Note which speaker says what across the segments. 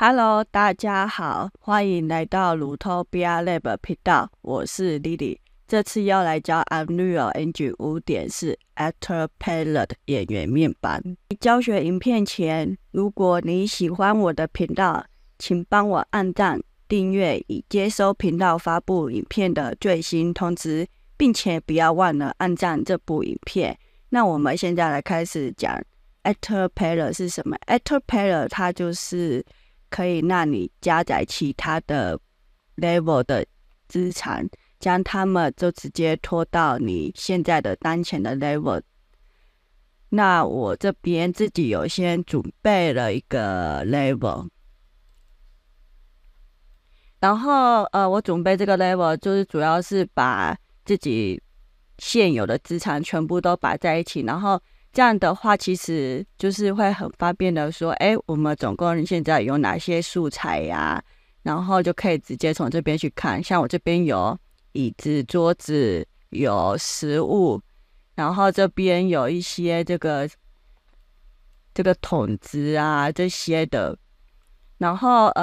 Speaker 1: Hello，大家好，欢迎来到鲁托比亚 Lab 频道，我是 Lily。这次要来教 Unreal Engine 5.4 Actor Palette 演员面板。教学影片前，如果你喜欢我的频道，请帮我按赞、订阅，以接收频道发布影片的最新通知，并且不要忘了按赞这部影片。那我们现在来开始讲 Actor Palette 是什么。Actor Palette 它就是可以让你加载其他的 level 的资产，将它们就直接拖到你现在的当前的 level。那我这边自己有先准备了一个 level， 然后我准备这个 level 就是主要是把自己现有的资产全部都摆在一起，然后这样的话其实就是会很方便的说，我们总共现在有哪些素材呀，然后就可以直接从这边去看。像我这边有椅子、桌子，有食物，然后这边有一些这个桶子啊这些的，然后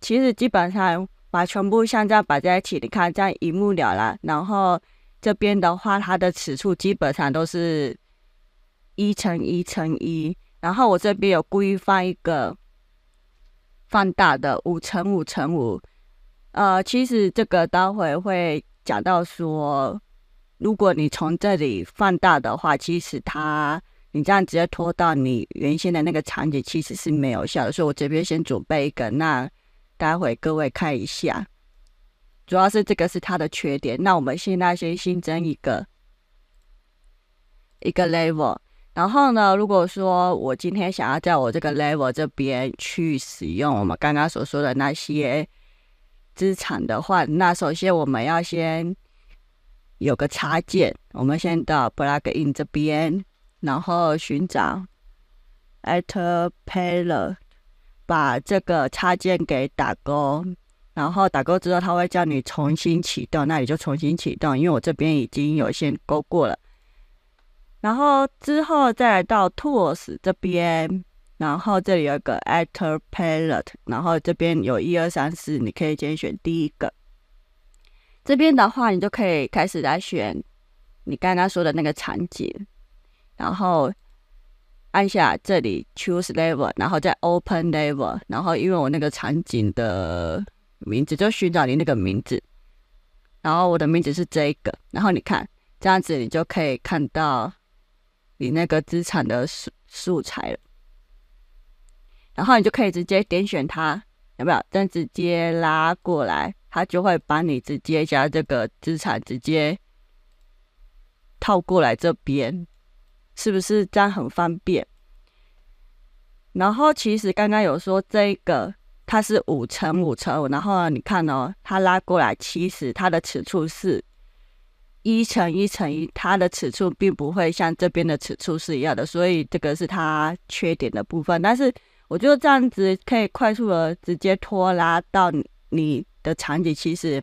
Speaker 1: 其实基本上把全部像这样摆在一起，你看这样一目了然。然后这边的话，它的尺寸基本上都是1×1×1，然后我这边有故意放一个放大的5×5×5。其实这个待会会讲到说，如果你从这里放大的话，其实你这样直接拖到你原先的那个场景其实是没有效的，所以我这边先准备一个，那待会各位看一下。主要是这个是它的缺点。那我们现在先新增一个 level， 然后呢，如果说我今天想要在我这个 level 这边去使用我们刚刚所说的那些资产的话，那首先我们要先有个插件，我们先到 Plugin 这边，然后寻找 Actor Palette， 把这个插件给打勾，然后打勾之后它会叫你重新启动，那你就重新启动，因为我这边已经有先勾过了。然后之后再来到 Tools 这边，然后这里有一个 Actor Palette， 然后这边有1、2、3、4，你可以先选第一个。这边的话，你就可以开始来选你刚刚说的那个场景，然后按下这里 Choose Level， 然后再 Open Level， 然后因为我那个场景的名字就寻找你那个名字，然后我的名字是这个，然后你看这样子你就可以看到你那个资产的素材了，然后你就可以直接点选它，有没有？这样直接拉过来，它就会把你直接将这个资产直接套过来这边，是不是这样很方便？然后其实刚刚有说这个它是5×5×5，然后你看哦，它拉过来，其实它的尺寸是1×1×1，它的尺寸并不会像这边的尺寸是一样的，所以这个是它缺点的部分。但是我觉得这样子可以快速的直接拖拉到你的场景，其实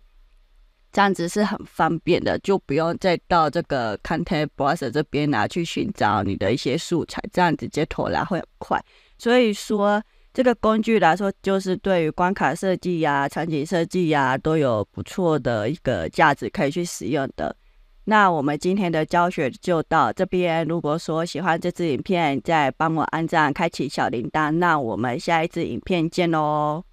Speaker 1: 这样子是很方便的，就不用再到这个 Content Browser 这边去寻找你的一些素材，这样直接拖拉会很快。所以说这个工具来说，就是对于关卡设计呀、场景设计呀，都有不错的一个价值可以去使用的。那我们今天的教学就到这边，如果说喜欢这支影片，再帮我按赞、开启小铃铛，那我们下一支影片见咯。